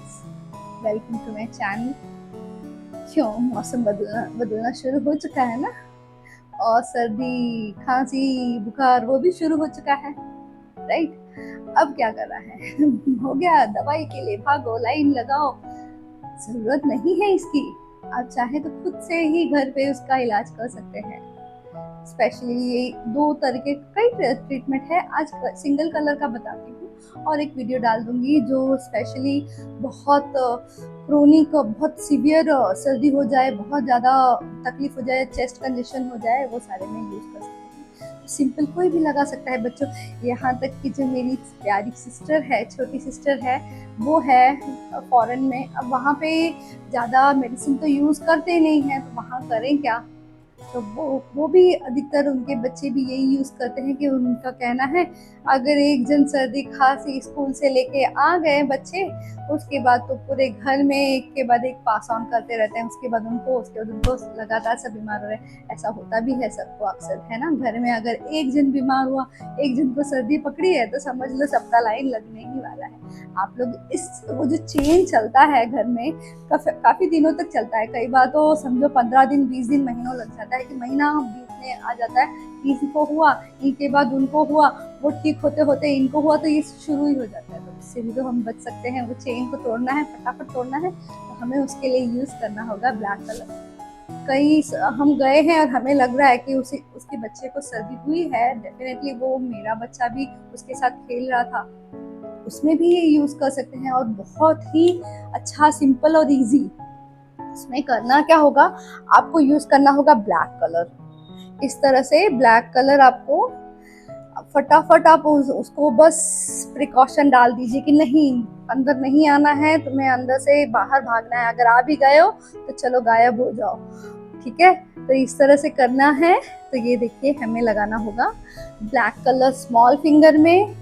Friends, welcome to my channel. क्यों मौसम बदलना शुरू हो चुका है ना, और सर्दी खांसी बुखार वो भी शुरू हो चुका है, राइट। अब क्या करना है हो गया दवाई के लिए भागो, लाइन लगाओ, जरूरत नहीं है इसकी। आप चाहे तो खुद से ही घर पे उसका इलाज कर सकते हैं। स्पेशली ये दो तरह के कई ट्रीटमेंट है, आज सिंगल कलर का बताती हूँ और एक वीडियो डाल दूंगी जो स्पेशली बहुत क्रोनिक बहुत सीवियर सर्दी हो जाए, बहुत ज़्यादा तकलीफ हो जाए, चेस्ट कंजेशन हो जाए, वो सारे में यूज़ कर सकते हैं। सिंपल कोई भी लगा सकता है बच्चों। यहाँ तक कि जो मेरी प्यारी सिस्टर है, छोटी सिस्टर है, वो है फॉरेन में। अब वहाँ पे ज़्यादा मेडिसिन तो यूज़ करते नहीं हैं, तो वहाँ करें क्या। तो वो भी अधिकतर उनके बच्चे भी यही यूज करते हैं कि उनका कहना है अगर एक जन सर्दी खांसी स्कूल से लेके आ गए बच्चे, उसके बाद तो पूरे घर में एक के बाद एक पास ऑन करते रहते हैं। उसके बाद उनको लगातार सब बीमार हो रहे हैं। ऐसा होता भी है सबको अक्सर, है ना। घर में अगर एक जन बीमार हुआ, एक जन को सर्दी पकड़ी है, तो समझ लो सबका लाइन लगने ही वाला है। आप लोग इस वो जो चेन चलता है घर में काफी दिनों तक चलता है। कई बार तो समझो 15 दिन 20 दिन महीनों लग जाता है कि महीना बीतने आ जाता है। इनको हुआ, इनके बाद उनको हुआ, वो ठीक होते होते इनको हुआ, तो ये शुरू ही हो जाता है। तो इससे भी तो हम बच सकते हैं। वो चेन को तोड़ना है, फटाफट तोड़ना है, तो हमें उसके लिए यूज करना होगा ब्लैक कलर। कई हम गए हैं और हमें लग रहा है कि उसके बच्चे को सर्दी हुई है। डेफिनेटली वो मेरा बच्चा भी उसके साथ खेल रहा था, उसमें भी ये यूज कर सकते हैं। और बहुत ही अच्छा, सिंपल और इजी। इसमें करना क्या होगा, आपको यूज करना होगा ब्लैक कलर। इस तरह से ब्लैक कलर आपको फटाफट आप उसको बस प्रिकॉशन डाल दीजिए कि नहीं, अंदर नहीं आना है, तुम्हें अंदर से बाहर भागना है। अगर आ भी गए हो तो चलो गायब हो जाओ, ठीक है। तो इस तरह से करना है। तो ये देखिए, हमें लगाना होगा ब्लैक कलर स्मॉल फिंगर में,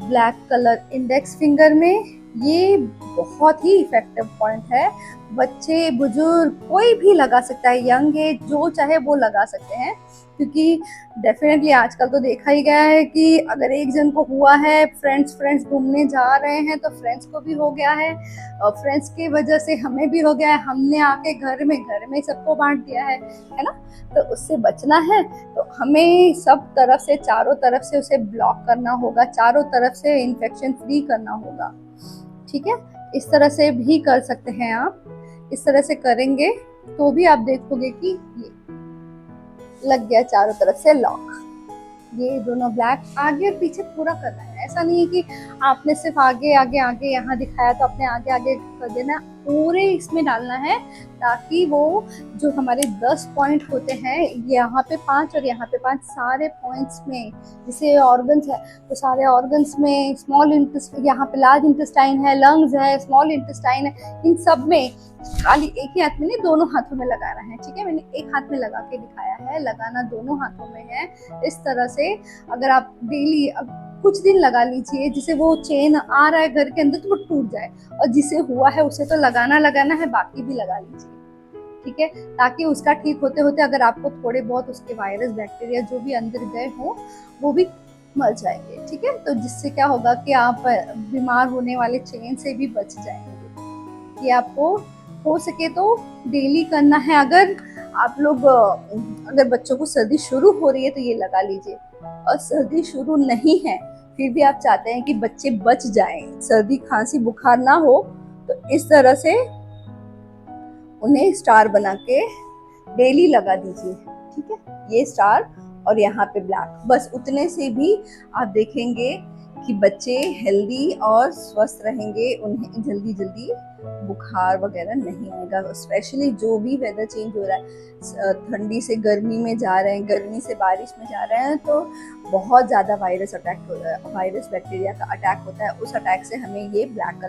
ब्लैक कलर इंडेक्स फिंगर में। ये बहुत ही इफेक्टिव पॉइंट है। बच्चे बुजुर्ग कोई भी लगा सकता है, यंग एज जो चाहे वो लगा सकते हैं। क्योंकि डेफिनेटली आजकल तो देखा ही गया है कि अगर एक जन को हुआ है, फ्रेंड्स घूमने जा रहे हैं तो फ्रेंड्स को भी हो गया है, और फ्रेंड्स की वजह से हमें भी हो गया है। हमने आके घर में सबको बांट दिया है ना। तो उससे बचना है तो हमें सब तरफ से, चारों तरफ से उसे ब्लॉक करना होगा, चारों तरफ से इन्फेक्शन फ्री करना होगा, ठीक है। इस तरह से भी कर सकते हैं आप। इस तरह से करेंगे तो भी आप देखोगे कि ये लग गया चारों तरफ से लॉक। ये दोनों ब्लैक आगे और पीछे पूरा करना है। ऐसा नहीं है कि आपने सिर्फ आगे आगे आगे यहाँ दिखाया तो अपने आगे आगे कर देना, पूरे इसमें डालना है, ताकि वो जो हमारे 10 पॉइंट होते हैं, यहाँ पे 5 और यहाँ पे 5, सारे पॉइंट्स में, जैसे ऑर्गन्स है तो सारे ऑर्गन्स में, स्मॉल इंटेस्टाइन, यहाँ पे लार्ज इंटेस्टाइन है, लंग्स है, स्मॉल इंटेस्टाइन है, इन सब में खाली एक ही हाथ में नहीं, दोनों हाथों में लगाना है, ठीक है। मैंने एक हाथ में लगा के दिखाया है, लगाना दोनों हाथों में है। इस तरह से अगर आप डेली कुछ दिन लगा लीजिए, जिसे वो चेन आ रहा है घर के अंदर तो वो टूट जाए, और जिसे हुआ है उसे तो लगाना है, बाकी भी लगा लीजिए, ठीक है। ताकि उसका ठीक होते होते अगर आपको थोड़े बहुत उसके वायरस बैक्टीरिया जो भी अंदर गए हो वो भी मर जाएंगे, ठीक है। तो जिससे क्या होगा कि आप बीमार होने वाले चेन से भी बच जाएंगे। ये आपको हो सके तो डेली करना है। अगर आप लोग अगर बच्चों को सर्दी शुरू हो रही है तो ये लगा लीजिए, और सर्दी शुरू नहीं है फिर भी आप चाहते हैं कि बच्चे बच जाएं, सर्दी खांसी बुखार ना हो, तो इस तरह से उन्हें स्टार बना के डेली लगा दीजिए, ठीक है। ये स्टार और यहाँ पे ब्लैक, बस उतने से भी आप देखेंगे कि बच्चे हेल्दी और स्वस्थ रहेंगे, उन्हें जल्दी जल्दी बुखार वगैरह नहीं आएगा। स्पेशली जो भी वेदर चेंज हो रहा है, ठंडी से गर्मी में जा रहे हैं, गर्मी से बारिश में जा रहे हैं, तो बहुत ज़्यादा वायरस अटैक हो रहा है, वायरस बैक्टीरिया का अटैक होता है। उस अटैक से हमें ये ब्लैक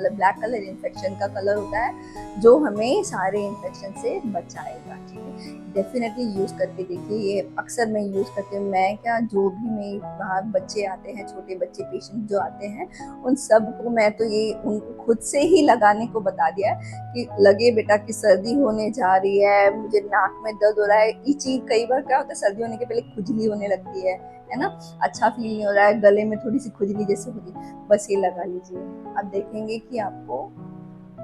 कलर इन्फेक्शन का कलर होता है जो हमें सारे इन्फेक्शन से बचाएगा, ठीक है। डेफिनेटली यूज़ करके देखिए। ये अक्सर मैं यूज़ करती हूँ, मैं क्या, जो भी मेरे वहाँ बच्चे आते हैं, छोटे बच्चे पेशेंट जो आते हैं, उन सब को मैं तो ये उनको खुद से ही लगाने को बता दिया है कि लगे बेटा कि सर्दी होने जा रही है, मुझे नाक में दर्द हो रहा है, इची, कई बार क्या होता है सर्दी होने के पहले खुजली होने लगती है ना, अच्छा फील नहीं हो रहा है, गले में थोड़ी सी खुजली जैसे होती है, बस ये लगा लीजिए। आप देखेंगे कि आपको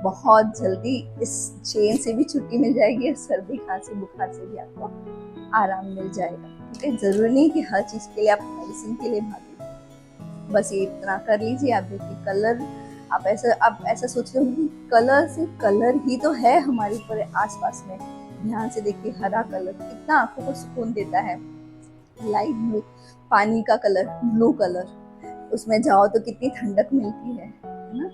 बहुत जल्दी इस चेन से भी छुट्टी मिल जाएगी और सर्दी खांसी बुखार से भी आपको आराम मिल जाएगा। ठीक है, जरूरी नहीं कि हर चीज के लिए आप मेडिसिन के लिए भागें। बस ये इतना कर लीजिए। आप देखिए कलर, आप ऐसा सोच रहे होंगे कलर सिर्फ कलर ही तो है हमारे पूरे आसपास में। ध्यान से देखिए हरा कलर कितना आंखों को सुकून देता है। लाइट ब्लू, पानी का कलर ब्लू कलर, उसमें जाओ तो कितनी ठंडक मिलती है ना।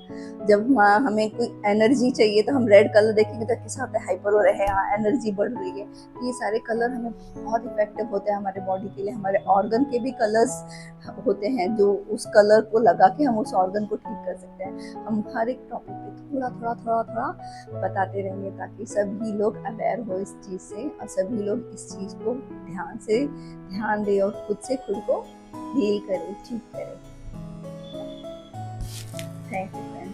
जब हमें कोई एनर्जी चाहिए तो हम रेड कलर देखेंगे तो कैसा होता है, हाइपर हो रहे हैं, एनर्जी बढ़ रही है। ये सारे कलर हमें बहुत इफेक्टिव होते हैं हमारे बॉडी के लिए। हमारे ऑर्गन के भी कलर्स होते हैं जो उस कलर को लगा के हम उस ऑर्गन को ठीक कर सकते हैं। हम हर एक टॉपिक पे थोड़ा बताते रहेंगे ताकि सभी लोग अवेयर हो इस चीज से और सभी लोग इस चीज को ध्यान दे और खुद को हील करे, ठीक करे। Thank you, friend.